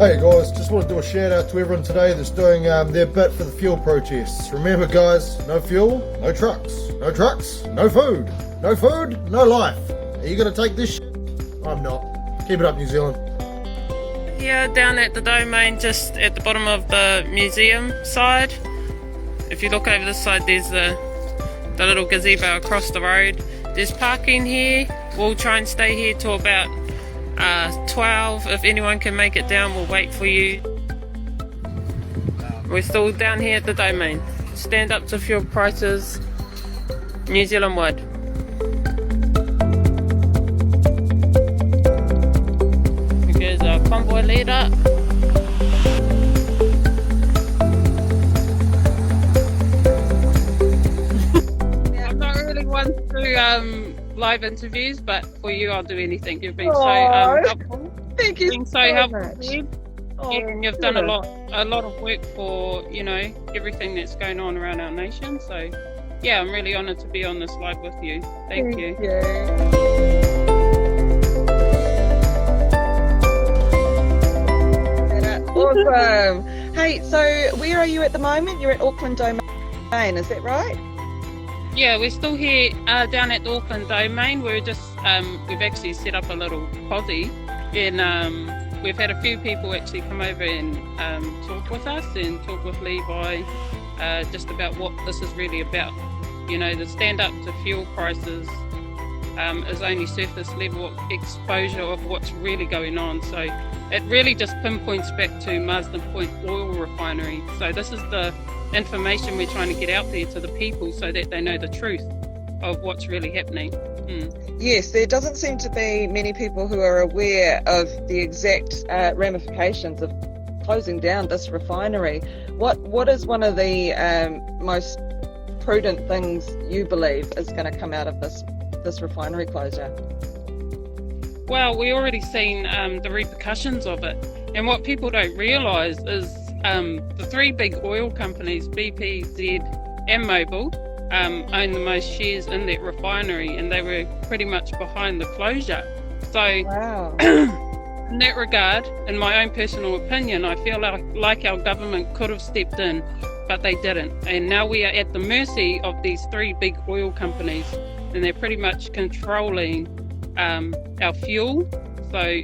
Hey guys, just want to do a shout out to everyone today that's doing their bit for the fuel protests. Remember guys, no fuel, no trucks. No trucks, no food. No food, no life. Are you going to take this shit? I'm not. Keep it up, New Zealand. Yeah, down at the domain, just at the bottom of the museum side. If you look over this side, there's the little gazebo across the road. There's parking here. We'll try and stay here till about 12. If anyone can make it down, we'll wait for you. We're still down here at the domain. Stand up to fuel prices, New Zealand wide. Here's our convoy leader. I'm not really one to live interviews, but for you I'll do anything. You've been so helpful. Thank you. Being so helpful. And you've done a lot of work for, you know, everything that's going on around our nation. So yeah, I'm really honoured to be on this live with you. Thank you. Awesome. Hey, so where are you at the moment? You're at Auckland Domain, is that right? Yeah, we're still here down at the Auckland Domain. We're just we've actually set up a little posse, and we've had a few people actually come over and talk with us and talk with Levi just about what this is really about. You know, the stand up to fuel prices is only surface level exposure of what's really going on. So it really just pinpoints back to Marsden Point oil refinery. So this is the information we're trying to get out there to the people so that they know the truth of what's really happening. Yes, there doesn't seem to be many people who are aware of the exact ramifications of closing down this refinery. What is one of the most prudent things you believe is going to come out of this refinery closure? Well, we're already seeing the repercussions of it, and what people don't realise is the three big oil companies, BP, Z and Mobil, own the most shares in that refinery, and they were pretty much behind the closure. So wow. In that regard, in my own personal opinion, I feel like our government could have stepped in, but they didn't. And now we are at the mercy of these three big oil companies, and they're pretty much controlling our fuel. So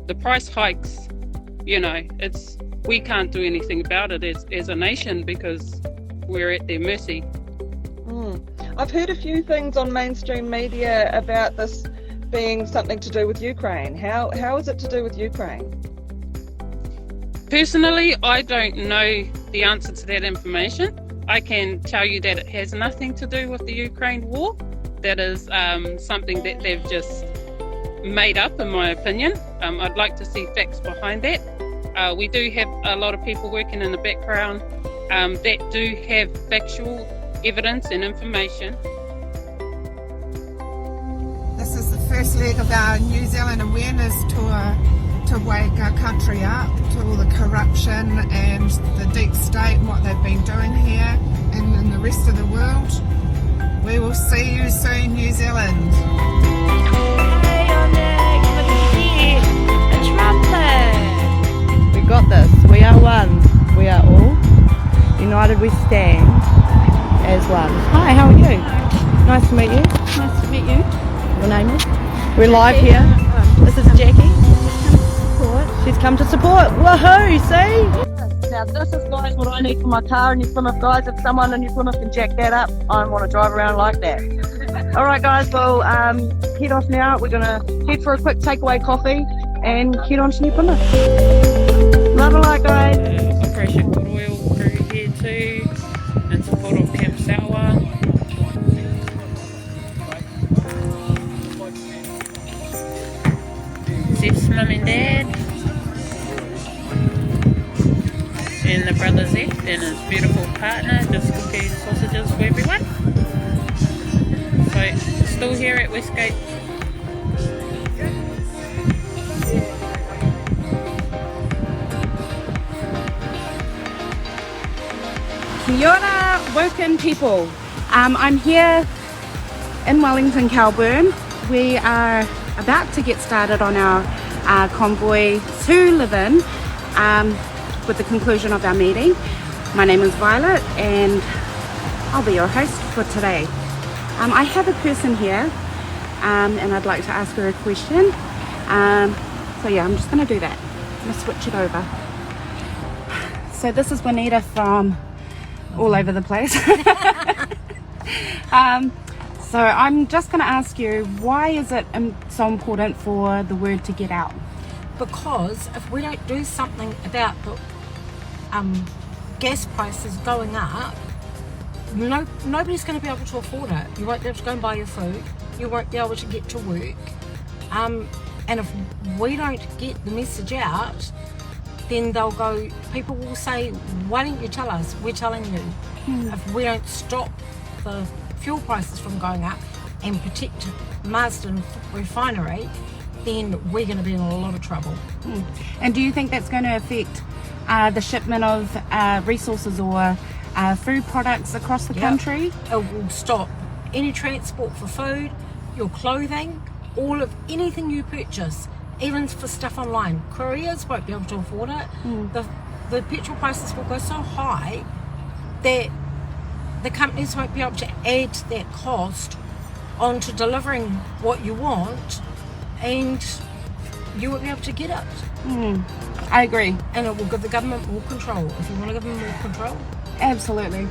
the price hikes, you know, we can't do anything about it as a nation because we're at their mercy. I've heard a few things on mainstream media about this being something to do with Ukraine. How is it to do with Ukraine? Personally, I don't know the answer to that information. I can tell you that it has nothing to do with the Ukraine war. That is something that they've just made up, in my opinion. I'd like to see facts behind that. We do have a lot of people working in the background that do have factual evidence and information. This is the first leg of our New Zealand awareness tour to wake our country up to all the corruption and the deep state and what they've been doing here and in the rest of the world. We will see you soon, New Zealand. Hey, I'm Nick. Look at a trumpet. We got this. We are one. We are all united. We stand as one. Hi, how are you? Nice to meet you. Nice to meet you. Your name is? We're live here. This is Jackie. She's come to support. Woohoo! See? Now this is guys what I need for my car in New Plymouth, guys. If someone in New Plymouth can jack that up, I want to drive around like that. Alright guys, we'll head off now. We're going to head for a quick takeaway coffee and head on to New Plymouth. Love a lot guys. Operation Good Oil crew here too, in support of Camp Sour. Zeff's mum and dad, and the brother Zeff and his beautiful partner just cooking sausages for everyone. So still here at Westgate. Kia ora, Woken people. I'm here in Wellington, Kelburn. We are about to get started on our convoy to live in, with the conclusion of our meeting. My name is Violet and I'll be your host for today. I have a person here and I'd like to ask her a question. So yeah, I'm just going to do that. I'm going to switch it over. So this is Juanita from all over the place. So I'm just going to ask you, why is it so important for the word to get out? Because if we don't do something about the gas prices going up, nobody's going to be able to afford it. You won't be able to go and buy your food. You won't be able to get to work. And if we don't get the message out, then they'll go, people will say, why didn't you tell us? We're telling you. If we don't stop the fuel prices from going up and protect Marsden refinery, then we're going to be in a lot of trouble. And do you think that's going to affect the shipment of resources or food products across the country? It will stop any transport for food, your clothing, all of anything you purchase, even for stuff online. Couriers won't be able to afford it. The petrol prices will go so high that the companies won't be able to add that cost onto delivering what you want, and you won't be able to get it. I agree. And it will give the government more control. If you want to give them more control. Absolutely.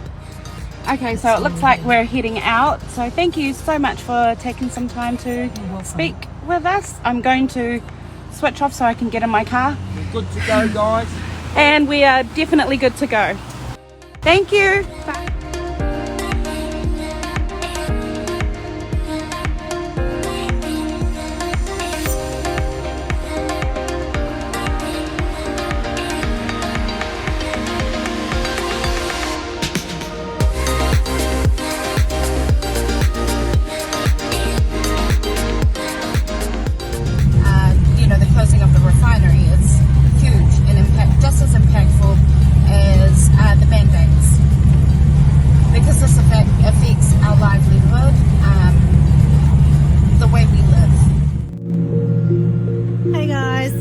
Okay, so it looks like we're heading out. So thank you so much for taking some time to speak with us. I'm going to switch off so I can get in my car. We're good to go, guys. And we are definitely good to go. Thank you. Bye. Closing of the refinery is huge and just as impactful as the mandates, because this affects our livelihood, the way we live. Hey guys,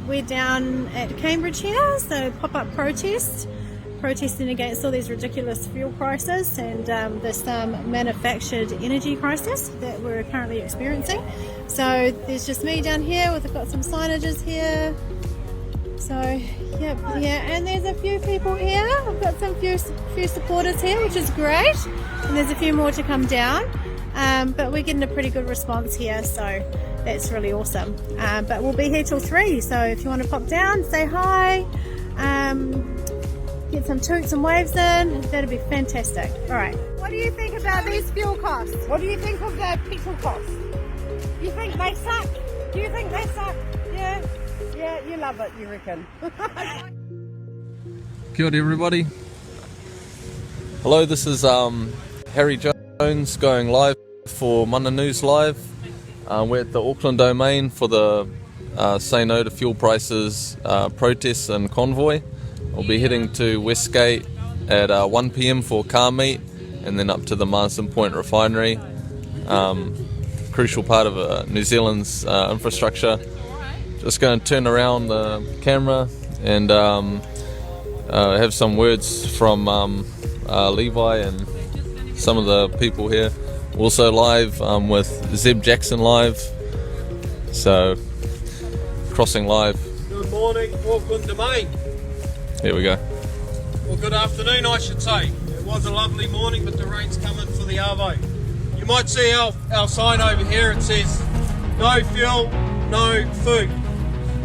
we're down at Cambridge here, so pop-up protesting against all these ridiculous fuel prices and this manufactured energy crisis that we're currently experiencing. So there's just me down here, I've got some signages here. So yeah, and there's a few people here. I've got some few supporters here, which is great, and there's a few more to come down. But we're getting a pretty good response here, so that's really awesome. But we'll be here till 3, so if you want to pop down, say hi, get some toots and waves in, that'd be fantastic. Alright. What do you think about these fuel costs? What do you think of the petrol costs? You think they suck? Do you think they suck? Yeah? Yeah, you love it, you reckon. Kia ora everybody. Hello, this is Harry Jones going live for Mana News Live. We're at the Auckland Domain for the Say No to Fuel Prices protests and convoy. We'll be heading to Westgate at 1 PM for car meet, and then up to the Marsden Point refinery. Crucial part of New Zealand's infrastructure. Just going to turn around the camera and have some words from Levi and some of the people here. Also live with Zeb Jackson live, so crossing live. Good morning, Auckland Domain. Here we go. Well, good afternoon, I should say. It was a lovely morning, but the rain's coming for the Arvo. You might see our sign over here. It says, no fuel, no food.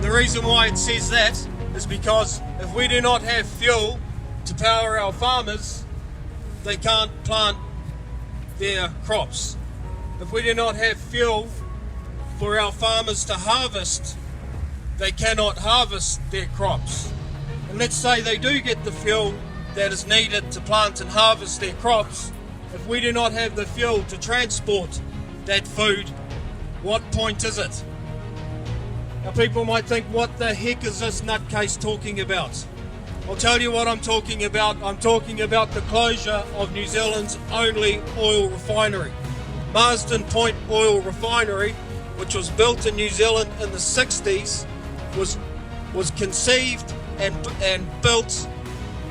The reason why it says that is because if we do not have fuel to power our farmers, they can't plant their crops. If we do not have fuel for our farmers to harvest, they cannot harvest their crops. And let's say they do get the fuel that is needed to plant and harvest their crops. If we do not have the fuel to transport that food, what point is it? Now people might think, what the heck is this nutcase talking about? I'll tell you what I'm talking about. I'm talking about the closure of New Zealand's only oil refinery. Marsden Point Oil Refinery, which was built in New Zealand in the 60s, was was conceived and built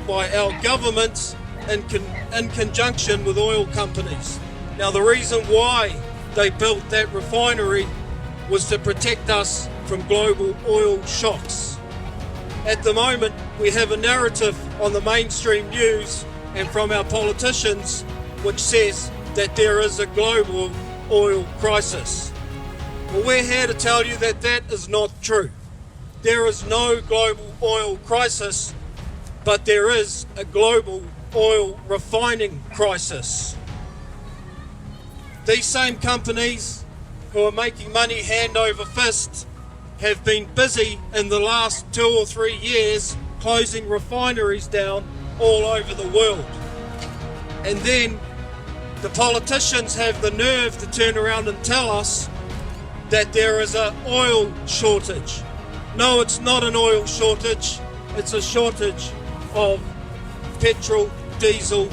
by our government in conjunction with oil companies. Now, the reason why they built that refinery was to protect us from global oil shocks. At the moment, we have a narrative on the mainstream news and from our politicians which says that there is a global oil crisis. Well, we're here to tell you that that is not true. There is no global oil crisis, but there is a global oil refining crisis. These same companies who are making money hand over fist have been busy in the last 2 or 3 years closing refineries down all over the world. And then the politicians have the nerve to turn around and tell us that there is an oil shortage. No, it's not an oil shortage. It's a shortage of petrol, diesel,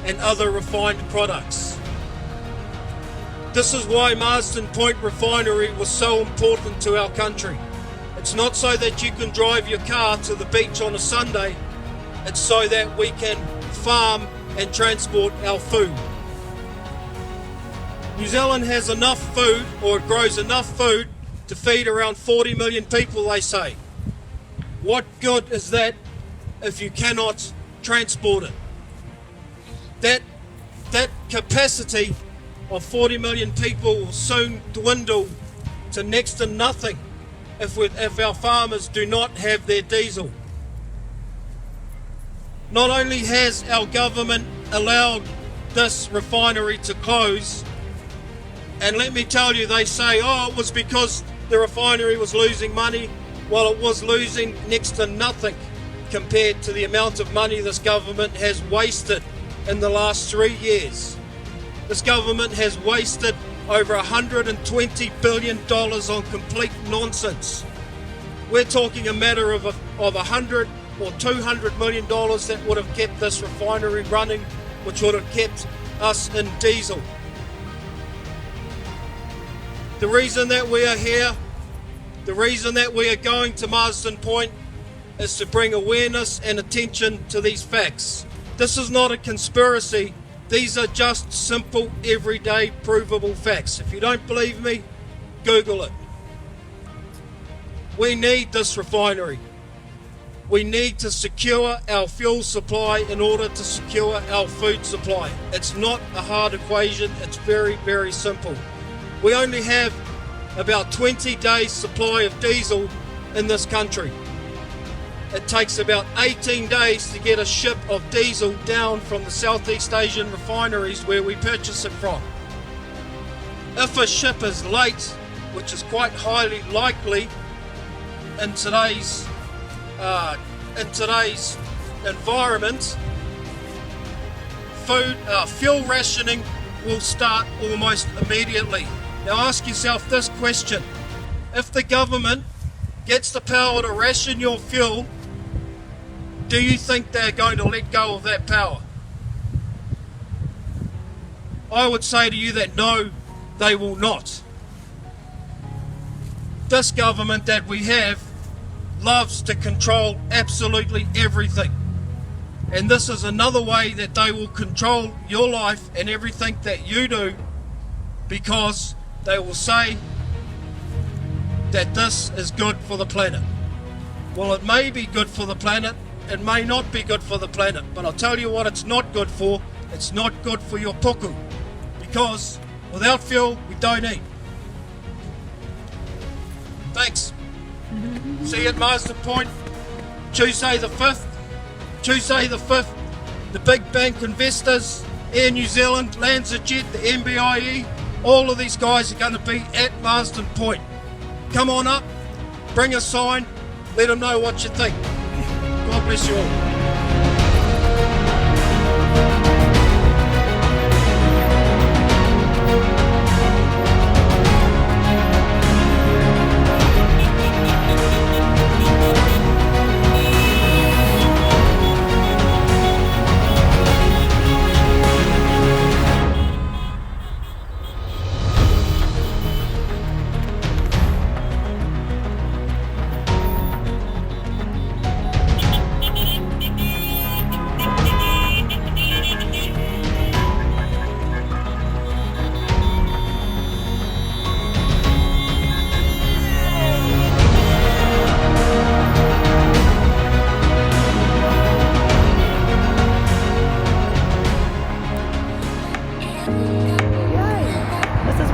and other refined products. This is why Marsden Point Refinery was so important to our country. It's not so that you can drive your car to the beach on a Sunday. It's so that we can farm and transport our food. New Zealand has enough food, or it grows enough food, to feed around 40 million people, they say. What good is that if you cannot transport it? That capacity of 40 million people will soon dwindle to next to nothing if our farmers do not have their diesel. Not only has our government allowed this refinery to close, and let me tell you, they say, oh, it was because the refinery was losing money. Well, it was losing next to nothing compared to the amount of money this government has wasted in the last 3 years. This government has wasted over $120 billion on complete nonsense. We're talking a matter of $100 or $200 million that would have kept this refinery running, which would have kept us in diesel. The reason that we are here, the reason that we are going to Marsden Point is to bring awareness and attention to these facts. This is not a conspiracy. These are just simple, everyday, provable facts. If you don't believe me, Google it. We need this refinery. We need to secure our fuel supply in order to secure our food supply. It's not a hard equation. It's very, very simple. We only have about 20 days supply of diesel in this country. It takes about 18 days to get a ship of diesel down from the Southeast Asian refineries where we purchase it from. If a ship is late, which is quite highly likely in today's environment, fuel rationing will start almost immediately. Now ask yourself this question: if the government gets the power to ration your fuel, do you think they're going to let go of that power? I would say to you that no, they will not. This government that we have loves to control absolutely everything. And this is another way that they will control your life and everything that you do, because they will say that this is good for the planet. Well, it may be good for the planet, it may not be good for the planet, but I'll tell you what it's not good for. It's not good for your puku, because without fuel, we don't eat. Thanks. See you at Marsden Point, Tuesday the 5th. Tuesday the 5th, the big bank investors, Air New Zealand, LanzaJet, the MBIE, all of these guys are going to be at Marsden Point. Come on up, bring a sign, let them know what you think. God bless you all.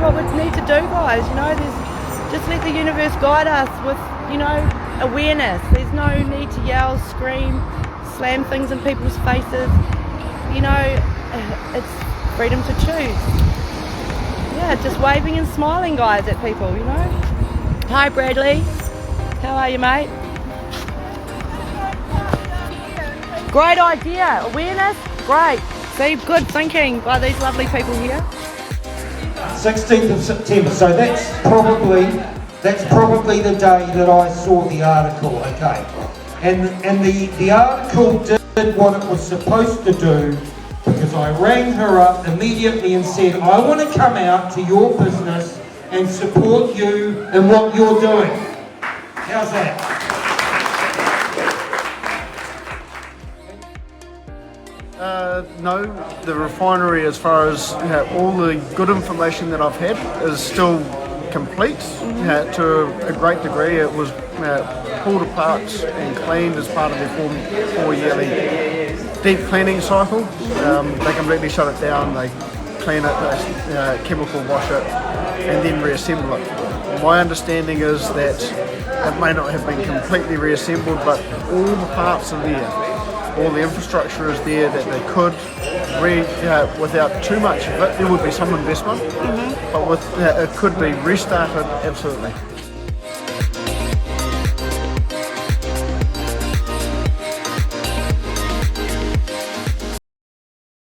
what we need to do, guys. You know, just let the universe guide us with, you know, awareness. There's no need to yell, scream, slam things in people's faces. You know, it's freedom to choose. Yeah, just waving and smiling, guys, at people, you know. Hi, Bradley. How are you, mate? Great idea. Awareness, great. See, good thinking by these lovely people here. 16th of September, so that's probably the day that I saw the article, okay. And the article did what it was supposed to do, because I rang her up immediately and said, I want to come out to your business and support you in what you're doing. How's that? No, the refinery, as far as all the good information that I've had, is still complete. To a great degree. It was pulled apart and cleaned as part of their four-yearly deep cleaning cycle. They completely shut it down, they clean it, they chemical wash it, and then reassemble it. My understanding is that it may not have been completely reassembled, but all the parts are there. All the infrastructure is there that they could, without too much of it, there would be some investment, but it could be restarted, absolutely.